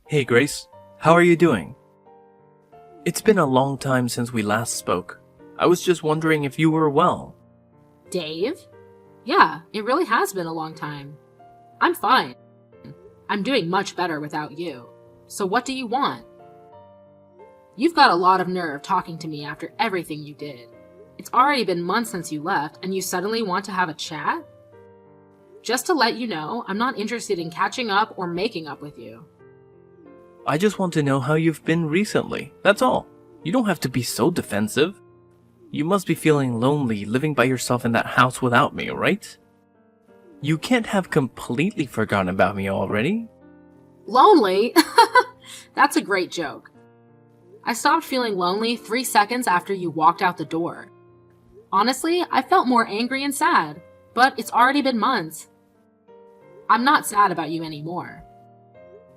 Hey Grace, how are you doing? It's been a long time since we last spoke. I was just wondering if you were well. Dave? Yeah, it really has been a long time. I'm fine. I'm doing much better without you. So what do you want? You've got a lot of nerve talking to me after everything you did. It's already been months since you left, and you suddenly want to have a chat? Just to let you know, I'm not interested in catching up or making up with you. I just want to know how you've been recently, that's all. You don't have to be so defensive. You must be feeling lonely living by yourself in that house without me, right? You can't have completely forgotten about me already. Lonely? That's a great joke. I stopped feeling lonely 3 seconds after you walked out the door. Honestly, I felt more angry and sad, but it's already been months. I'm not sad about you anymore.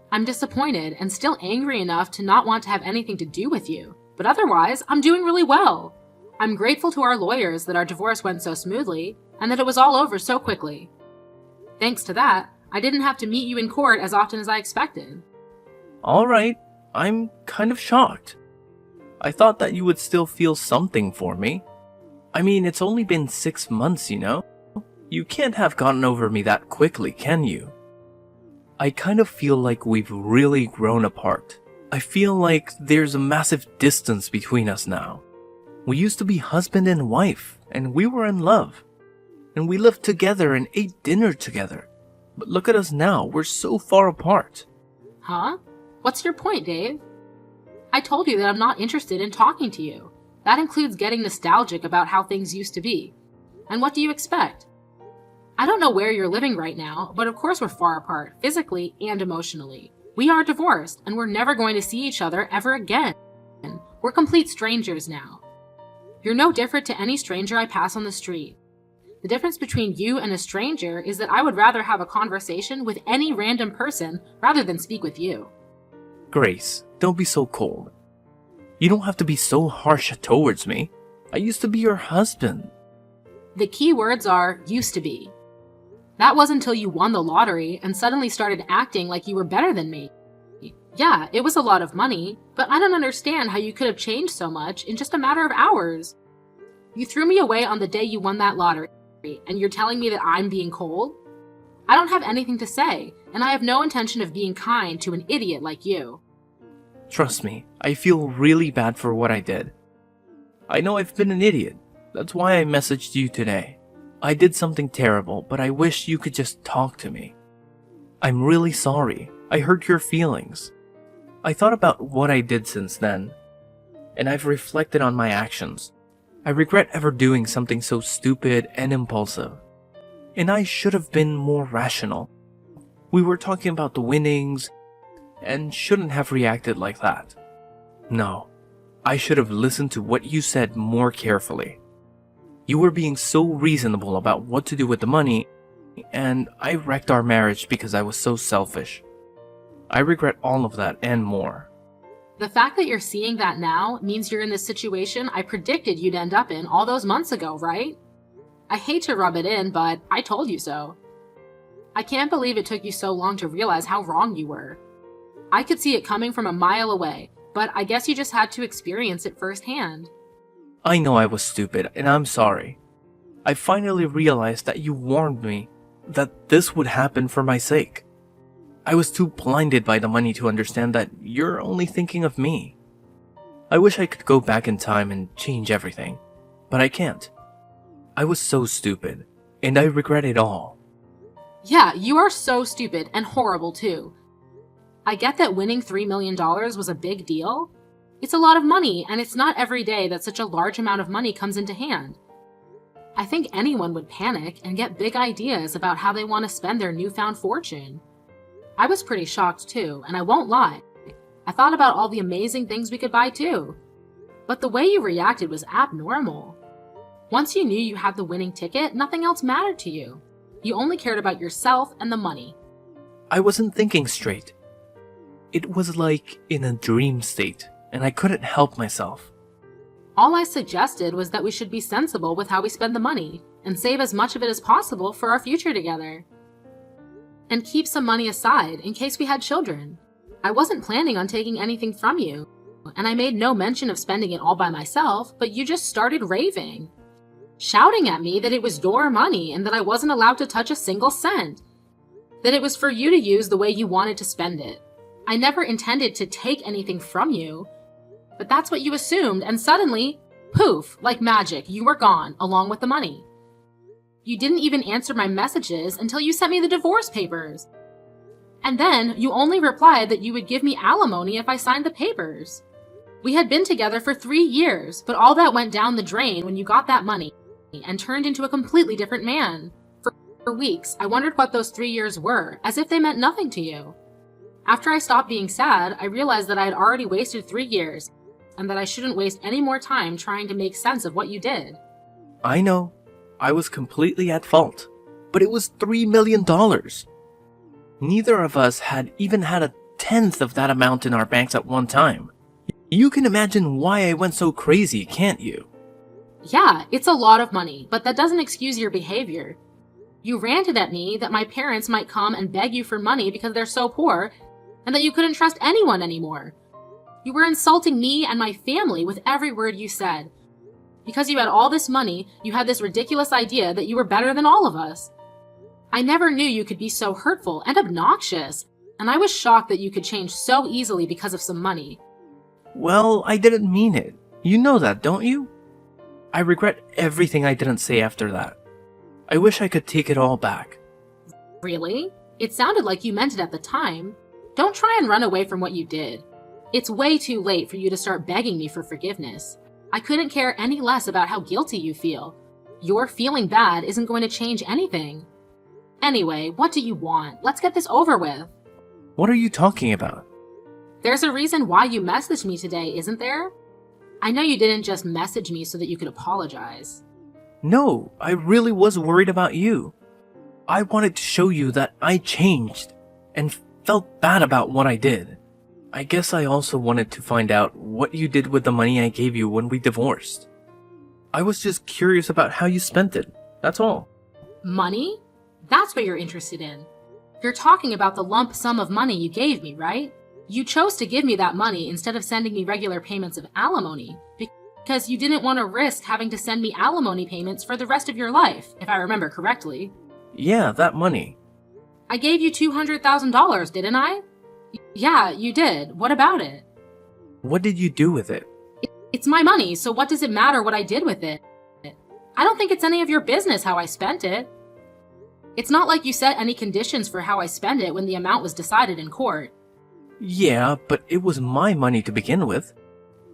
I'm disappointed and still angry enough to not want to have anything to do with you, but otherwise, I'm doing really well. I'm grateful to our lawyers that our divorce went so smoothly and that it was all over so quickly. Thanks to that, I didn't have to meet you in court as often as I expected. Alright, I'm kind of shocked. I thought that you would still feel something for me. I mean, it's only been 6 months, you know? You can't have gotten over me that quickly, can you? I kind of feel like we've really grown apart. I feel like there's a massive distance between us now. We used to be husband and wife, and we were in love. And we lived together and ate dinner together. But look at us now, we're so far apart. Huh? What's your point, Dave? I told you that I'm not interested in talking to you. That includes getting nostalgic about how things used to be. And what do you expect? I don't know where you're living right now, but of course we're far apart, physically and emotionally. We are divorced, and we're never going to see each other ever again. We're complete strangers now. You're no different to any stranger I pass on the street. The difference between you and a stranger is that I would rather have a conversation with any random person rather than speak with you. Grace, don't be so cold. You don't have to be so harsh towards me. I used to be your husband. The key words are used to be. That was until you won the lottery and suddenly started acting like you were better than me. Yeah, it was a lot of money, but I don't understand how you could have changed so much in just a matter of hours. You threw me away on the day you won that lottery, and you're telling me that I'm being cold? I don't have anything to say, and I have no intention of being kind to an idiot like you. Trust me, I feel really bad for what I did. I know I've been an idiot. That's why I messaged you today. I did something terrible, but I wish you could just talk to me. I'm really sorry. I hurt your feelings. I thought about what I did since then, and I've reflected on my actions. I regret ever doing something so stupid and impulsive. And I should have been more rational. We were talking about the winnings, and shouldn't have reacted like that. No, I should have listened to what you said more carefully. You were being so reasonable about what to do with the money, and I wrecked our marriage because I was so selfish. I regret all of that and more. The fact that you're seeing that now means you're in the situation I predicted you'd end up in all those months ago, right? I hate to rub it in, but I told you so. I can't believe it took you so long to realize how wrong you were. I could see it coming from a mile away, but I guess you just had to experience it firsthand. I know I was stupid, and I'm sorry. I finally realized that you warned me that this would happen for my sake. I was too blinded by the money to understand that you're only thinking of me. I wish I could go back in time and change everything, but I can't. I was so stupid, and I regret it all. Yeah, you are so stupid and horrible too. I get that winning $3 million was a big deal. It's a lot of money, and it's not every day that such a large amount of money comes into hand. I think anyone would panic and get big ideas about how they want to spend their newfound fortune. I was pretty shocked too, and I won't lie. I thought about all the amazing things we could buy too. But the way you reacted was abnormal. Once you knew you had the winning ticket, nothing else mattered to you. You only cared about yourself and the money. I wasn't thinking straight. It was like in a dream state, and I couldn't help myself. All I suggested was that we should be sensible with how we spend the money, and save as much of it as possible for our future together. And keep some money aside in case we had children. I wasn't planning on taking anything from you, and I made no mention of spending it all by myself, but you just started raving, shouting at me that it was your money and that I wasn't allowed to touch a single cent, that it was for you to use the way you wanted to spend it. I never intended to take anything from you, but that's what you assumed, and suddenly, poof, like magic, you were gone, along with the money. You didn't even answer my messages until you sent me the divorce papers. And then you only replied that you would give me alimony if I signed the papers. We had been together for 3 years, but all that went down the drain when you got that money and turned into a completely different man. For weeks, I wondered what those 3 years were, as if they meant nothing to you. After I stopped being sad, I realized that I had already wasted 3 years, and that I shouldn't waste any more time trying to make sense of what you did. I know. I was completely at fault. But it was $3 million. Neither of us had even had a tenth of that amount in our banks at one time. You can imagine why I went so crazy, can't you? Yeah, it's a lot of money, but that doesn't excuse your behavior. You ranted at me that my parents might come and beg you for money because they're so poor, and that you couldn't trust anyone anymore. You were insulting me and my family with every word you said. Because you had all this money, you had this ridiculous idea that you were better than all of us. I never knew you could be so hurtful and obnoxious, and I was shocked that you could change so easily because of some money. Well, I didn't mean it. You know that, don't you? I regret everything I didn't say after that. I wish I could take it all back. Really? It sounded like you meant it at the time. Don't try and run away from what you did. It's way too late for you to start begging me for forgiveness. I couldn't care any less about how guilty you feel. Your feeling bad isn't going to change anything. Anyway, what do you want? Let's get this over with. What are you talking about? There's a reason why you messaged me today, isn't there? I know you didn't just message me so that you could apologize. No, I really was worried about you. I wanted to show you that I changed and felt bad about what I did. I guess I also wanted to find out what you did with the money I gave you when we divorced. I was just curious about how you spent it, that's all. Money? That's what you're interested in. You're talking about the lump sum of money you gave me, right? You chose to give me that money instead of sending me regular payments of alimony because you didn't want to risk having to send me alimony payments for the rest of your life, if I remember correctly. Yeah, that money. I gave you $200,000, didn't I? Yeah, you did. What about it? What did you do with it? It's my money, so what does it matter what I did with it? I don't think it's any of your business how I spent it. It's not like you set any conditions for how I spend it when the amount was decided in court. Yeah, but it was my money to begin with.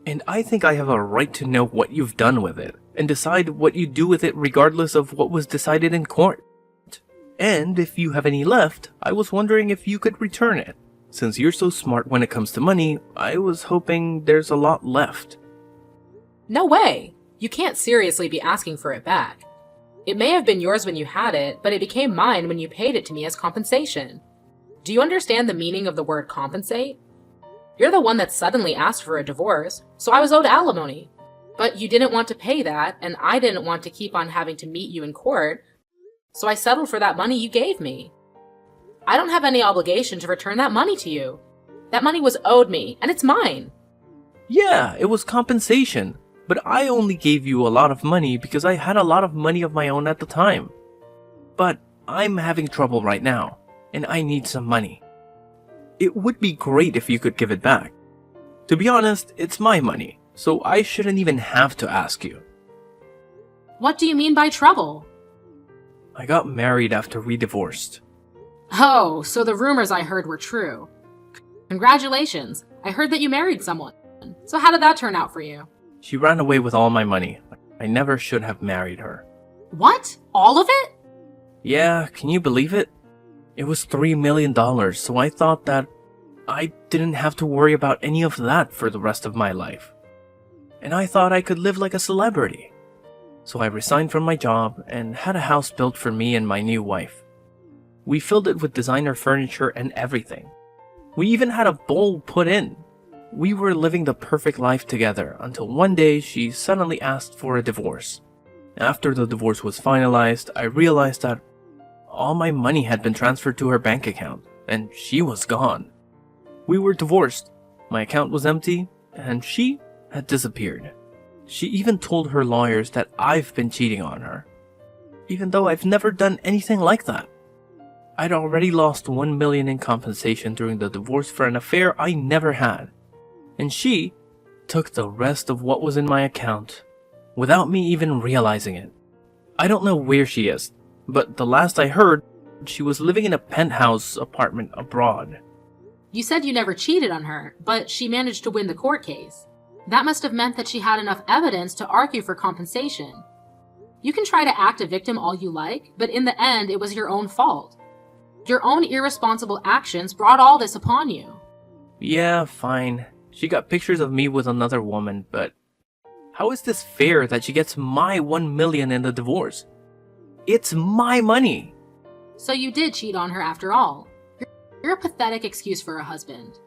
And I think I have a right to know what you've done with it, and decide what you do with it regardless of what was decided in court. And if you have any left, I was wondering if you could return it. Since you're so smart when it comes to money, I was hoping there's a lot left. No way! You can't seriously be asking for it back. It may have been yours when you had it, but it became mine when you paid it to me as compensation. Do you understand the meaning of the word compensate? You're the one that suddenly asked for a divorce, so I was owed alimony. But you didn't want to pay that, and I didn't want to keep on having to meet you in court, so I settled for that money you gave me. I don't have any obligation to return that money to you. That money was owed me, and it's mine. Yeah, it was compensation, but I only gave you a lot of money because I had a lot of money of my own at the time. But I'm having trouble right now, and I need some money. It would be great if you could give it back. To be honest, it's my money, so I shouldn't even have to ask you. What do you mean by trouble? I got married after we divorced. Oh, so the rumors I heard were true. Congratulations, I heard that you married someone. So how did that turn out for you? She ran away with all my money. I never should have married her. What? All of it? Yeah, can you believe it? It was $3 million, so I thought that I didn't have to worry about any of that for the rest of my life. And I thought I could live like a celebrity. So I resigned from my job and had a house built for me and my new wife. We filled it with designer furniture and everything. We even had a bowl put in. We were living the perfect life together until one day she suddenly asked for a divorce. After the divorce was finalized, I realized that all my money had been transferred to her bank account, and she was gone. We were divorced. My account was empty, and she had disappeared. She even told her lawyers that I've been cheating on her, even though I've never done anything like that. I'd already lost $1 million in compensation during the divorce for an affair I never had, and she took the rest of what was in my account without me even realizing it. I don't know where she is, but the last I heard, she was living in a penthouse apartment abroad. You said you never cheated on her, but she managed to win the court case. That must have meant that she had enough evidence to argue for compensation. You can try to act a victim all you like, but in the end, it was your own fault. Your own irresponsible actions brought all this upon you. Yeah, fine. She got pictures of me with another woman, but how is this fair that she gets my $1 million in the divorce? It's my money. So you did cheat on her after all. You're a pathetic excuse for a husband.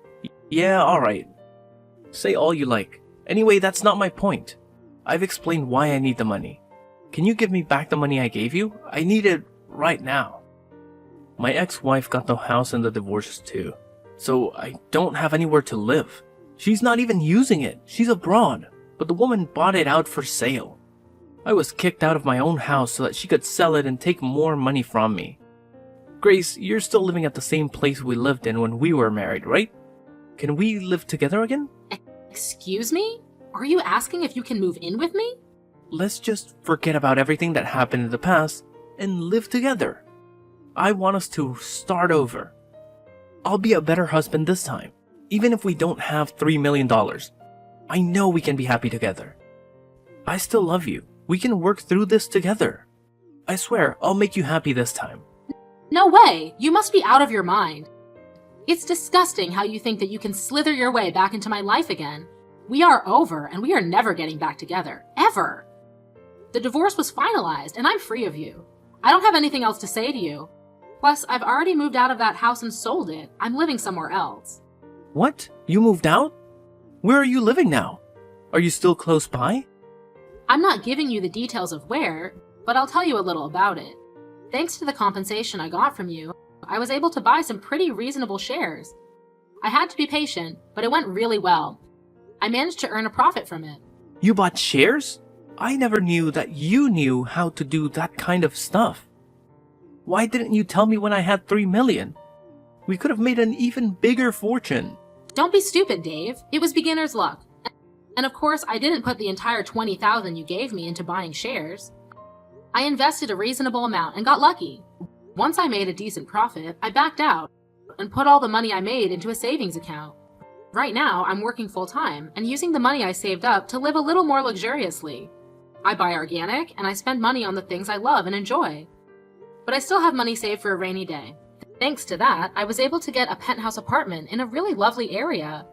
Yeah, alright. Say all you like. Anyway, that's not my point. I've explained why I need the money. Can you give me back the money I gave you? I need it right now. My ex-wife got the house in the divorce too, so I don't have anywhere to live. She's not even using it. She's abroad, but the woman bought it out for sale. I was kicked out of my own house so that she could sell it and take more money from me. Grace, you're still living at the same place we lived in when we were married, right? Can we live together again? Excuse me? Are you asking if you can move in with me? Let's just forget about everything that happened in the past and live together. I want us to start over. I'll be a better husband this time, even if we don't have $3 million. I know we can be happy together. I still love you. We can work through this together. I swear, I'll make you happy this time. No way! You must be out of your mind. It's disgusting how you think that you can slither your way back into my life again. We are over, and we are never getting back together. Ever. The divorce was finalized, and I'm free of you. I don't have anything else to say to you. Plus, I've already moved out of that house and sold it. I'm living somewhere else. What? You moved out? Where are you living now? Are you still close by? I'm not giving you the details of where, but I'll tell you a little about it. Thanks to the compensation I got from you, I was able to buy some pretty reasonable shares. I had to be patient, but it went really well. I managed to earn a profit from it. You bought shares? I never knew that you knew how to do that kind of stuff. Why didn't you tell me when I had $3 million? We could have made an even bigger fortune. Don't be stupid, Dave. It was beginner's luck. And of course, I didn't put the entire $20,000 you gave me into buying shares. I invested a reasonable amount and got lucky. Once I made a decent profit, I backed out and put all the money I made into a savings account. Right now, I'm working full-time and using the money I saved up to live a little more luxuriously. I buy organic and I spend money on the things I love and enjoy. But I still have money saved for a rainy day. Thanks to that, I was able to get a penthouse apartment in a really lovely area.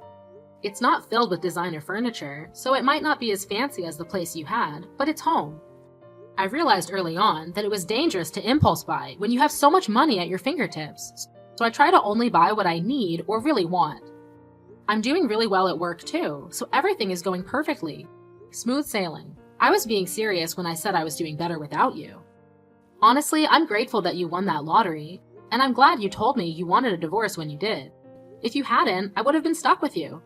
It's not filled with designer furniture, so it might not be as fancy as the place you had, but it's home. I realized early on that it was dangerous to impulse buy when you have so much money at your fingertips, so I try to only buy what I need or really want. I'm doing really well at work too, so everything is going perfectly. Smooth sailing. I was being serious when I said I was doing better without you. Honestly, I'm grateful that you won that lottery, and I'm glad you told me you wanted a divorce when you did. If you hadn't, I would have been stuck with you.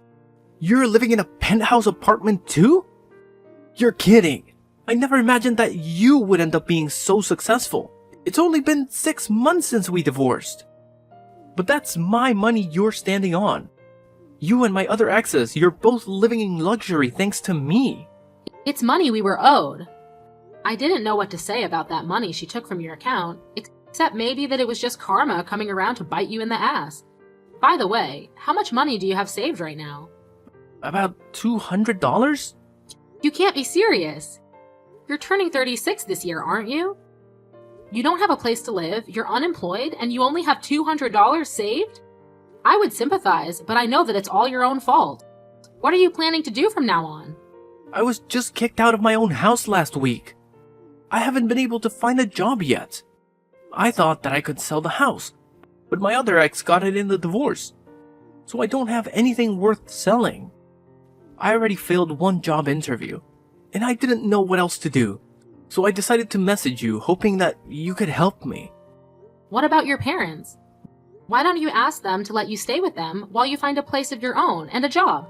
You're living in a penthouse apartment too? You're kidding. I never imagined that you would end up being so successful. It's only been 6 months since we divorced. But that's my money you're standing on. You and my other exes, you're both living in luxury thanks to me. It's money we were owed. I didn't know what to say about that money she took from your account, except maybe that it was just karma coming around to bite you in the ass. By the way, how much money do you have saved right now? About $200? You can't be serious. You're turning 36 this year, aren't you? You don't have a place to live, you're unemployed, and you only have $200 saved? I would sympathize, but I know that it's all your own fault. What are you planning to do from now on? I was just kicked out of my own house last week. I haven't been able to find a job yet. I thought that I could sell the house, but my other ex got it in the divorce, so I don't have anything worth selling. I already failed one job interview, and I didn't know what else to do, so I decided to message you hoping that you could help me. What about your parents? Why don't you ask them to let you stay with them while you find a place of your own and a job?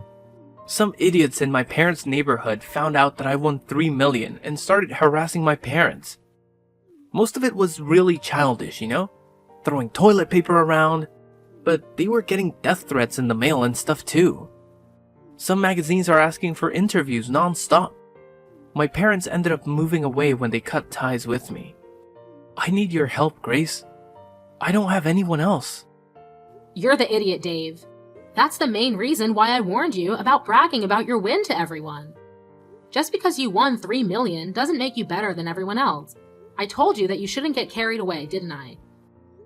Some idiots in my parents' neighborhood found out that I won 3 million and started harassing my parents. Most of it was really childish, you know? Throwing toilet paper around. But they were getting death threats in the mail and stuff too. Some magazines are asking for interviews non-stop. My parents ended up moving away when they cut ties with me. I need your help, Grace. I don't have anyone else. You're the idiot, Dave. That's the main reason why I warned you about bragging about your win to everyone. Just because you won 3 million doesn't make you better than everyone else. I told you that you shouldn't get carried away, didn't I?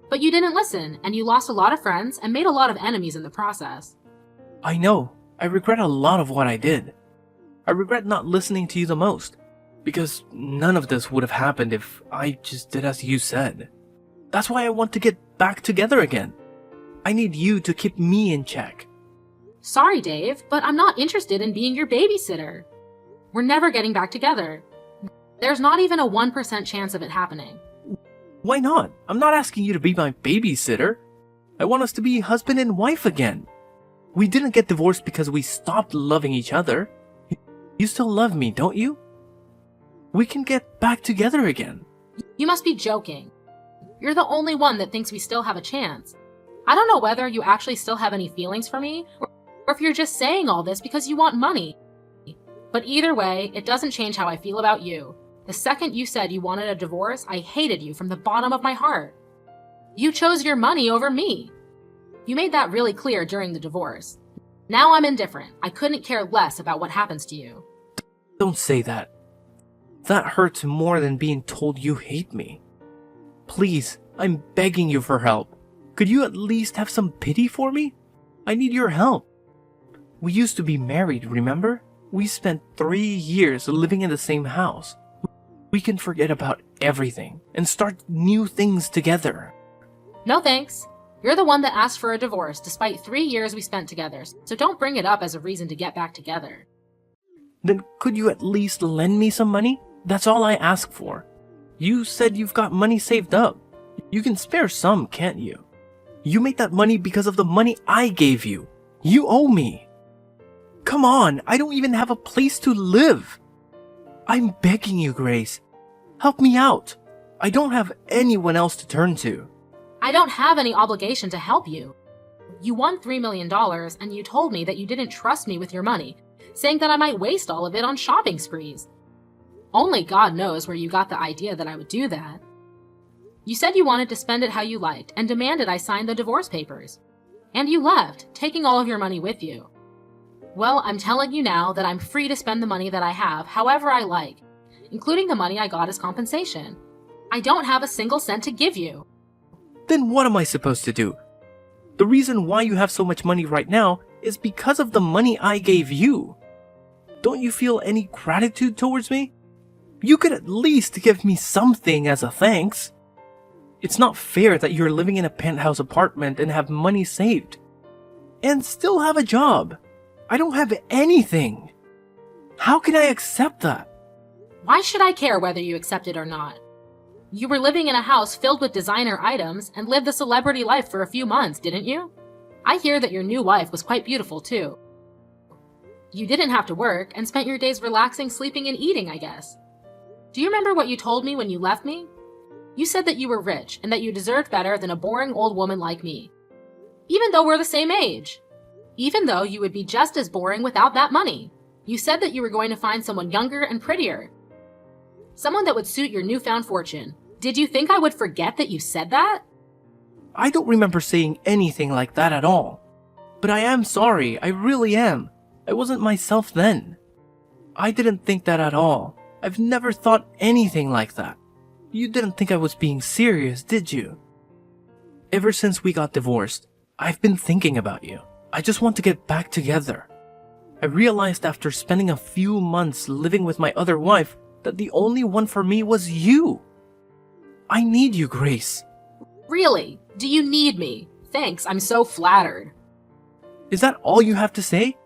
But you didn't listen, and you lost a lot of friends and made a lot of enemies in the process. I know. I regret a lot of what I did. I regret not listening to you the most, because none of this would have happened if I just did as you said. That's why I want to get back together again. I need you to keep me in check. Sorry, Dave, but I'm not interested in being your babysitter. We're never getting back together. There's not even a 1% chance of it happening. Why not? I'm not asking you to be my babysitter. I want us to be husband and wife again. We didn't get divorced because we stopped loving each other. You still love me, don't you? We can get back together again. You must be joking. You're the only one that thinks we still have a chance. I don't know whether you actually still have any feelings for me, or if you're just saying all this because you want money. But either way, it doesn't change how I feel about you. The second you said you wanted a divorce, I hated you from the bottom of my heart. You chose your money over me. You made that really clear during the divorce. Now I'm indifferent. I couldn't care less about what happens to you. Don't say that. That hurts more than being told you hate me. Please, I'm begging you for help. Could you at least have some pity for me? I need your help. We used to be married, remember? We spent 3 years living in the same house. We can forget about everything and start new things together. No thanks. You're the one that asked for a divorce despite 3 years we spent together, so don't bring it up as a reason to get back together. Then could you at least lend me some money? That's all I ask for. You said you've got money saved up. You can spare some, can't you? You made that money because of the money I gave you. You owe me. Come on, I don't even have a place to live. I'm begging you, Grace. Help me out. I don't have anyone else to turn to. I don't have any obligation to help you. You won $3 million, and you told me that you didn't trust me with your money, saying that I might waste all of it on shopping sprees. Only God knows where you got the idea that I would do that. You said you wanted to spend it how you liked and demanded I sign the divorce papers. And you left, taking all of your money with you. Well, I'm telling you now that I'm free to spend the money that I have however I like, including the money I got as compensation. I don't have a single cent to give you. Then what am I supposed to do? The reason why you have so much money right now is because of the money I gave you. Don't you feel any gratitude towards me? You could at least give me something as a thanks. It's not fair that you're living in a penthouse apartment and have money saved. And still have a job. I don't have anything. How can I accept that? Why should I care whether you accept it or not? You were living in a house filled with designer items and lived the celebrity life for a few months, didn't you? I hear that your new wife was quite beautiful too. You didn't have to work and spent your days relaxing, sleeping, and eating, I guess. Do you remember what you told me when you left me? You said that you were rich and that you deserved better than a boring old woman like me. Even though we're the same age. Even though you would be just as boring without that money. You said that you were going to find someone younger and prettier. Someone that would suit your newfound fortune. Did you think I would forget that you said that? I don't remember saying anything like that at all. But I am sorry, I really am. I wasn't myself then. I didn't think that at all. I've never thought anything like that. You didn't think I was being serious, did you? Ever since we got divorced, I've been thinking about you. I just want to get back together. I realized after spending a few months living with my other wife that the only one for me was you. I need you, Grace. Really? Do you need me? Thanks, I'm so flattered. Is that all you have to say?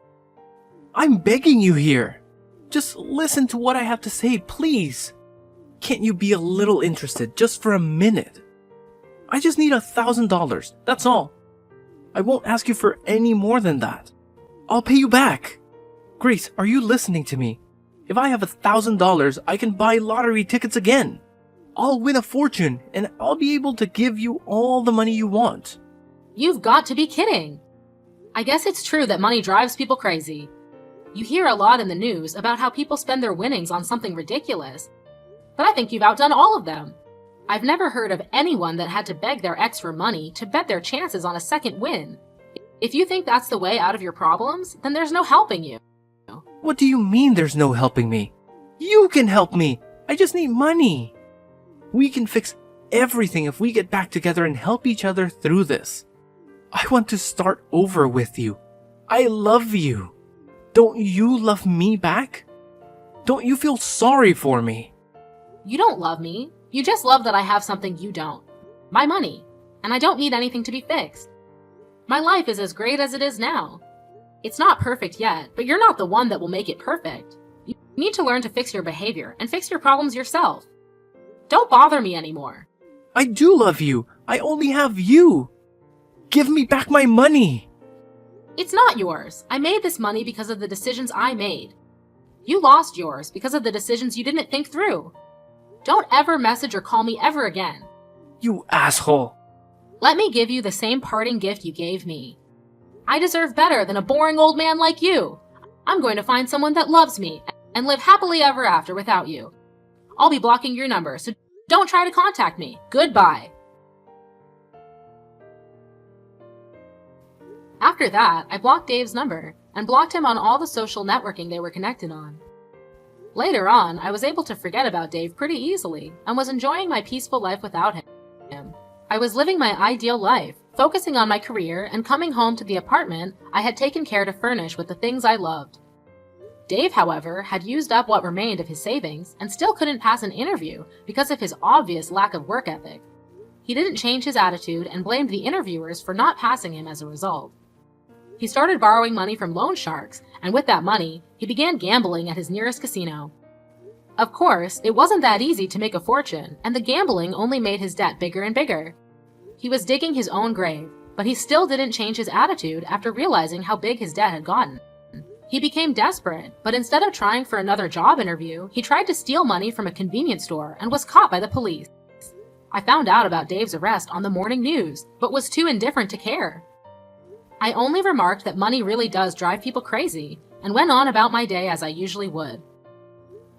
I'm begging you here. Just listen to what I have to say, please. Can't you be a little interested just for a minute? I just need $1,000, that's all. I won't ask you for any more than that. I'll pay you back. Grace, are you listening to me? If I have $1,000, I can buy lottery tickets again. I'll win a fortune, and I'll be able to give you all the money you want. You've got to be kidding. I guess it's true that money drives people crazy. You hear a lot in the news about how people spend their winnings on something ridiculous. But I think you've outdone all of them. I've never heard of anyone that had to beg their ex for money to bet their chances on a second win. If you think that's the way out of your problems, then there's no helping you. What do you mean there's no helping me? You can help me. I just need money. We can fix everything if we get back together and help each other through this. I want to start over with you. I love you. Don't you love me back? Don't you feel sorry for me? You don't love me. You just love that I have something you don't. My money. And I don't need anything to be fixed. My life is as great as it is now. It's not perfect yet, but you're not the one that will make it perfect. You need to learn to fix your behavior and fix your problems yourself. Don't bother me anymore. I do love you. I only have you. Give me back my money. It's not yours. I made this money because of the decisions I made. You lost yours because of the decisions you didn't think through. Don't ever message or call me ever again. You asshole. Let me give you the same parting gift you gave me. I deserve better than a boring old man like you. I'm going to find someone that loves me and live happily ever after without you. I'll be blocking your number, so don't try to contact me. Goodbye. After that, I blocked Dave's number and blocked him on all the social networking they were connected on. Later on, I was able to forget about Dave pretty easily and was enjoying my peaceful life without him. I was living my ideal life, focusing on my career and coming home to the apartment I had taken care to furnish with the things I loved. Dave, however, had used up what remained of his savings and still couldn't pass an interview because of his obvious lack of work ethic. He didn't change his attitude and blamed the interviewers for not passing him as a result. He started borrowing money from loan sharks, and with that money, he began gambling at his nearest casino. Of course, it wasn't that easy to make a fortune, and the gambling only made his debt bigger and bigger. He was digging his own grave, but he still didn't change his attitude after realizing how big his debt had gotten. He became desperate, but instead of trying for another job interview, he tried to steal money from a convenience store and was caught by the police. I found out about Dave's arrest on the morning news, but was too indifferent to care. I only remarked that money really does drive people crazy, and went on about my day as I usually would.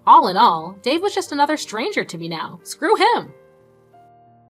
All in all, Dave was just another stranger to me now. Screw him!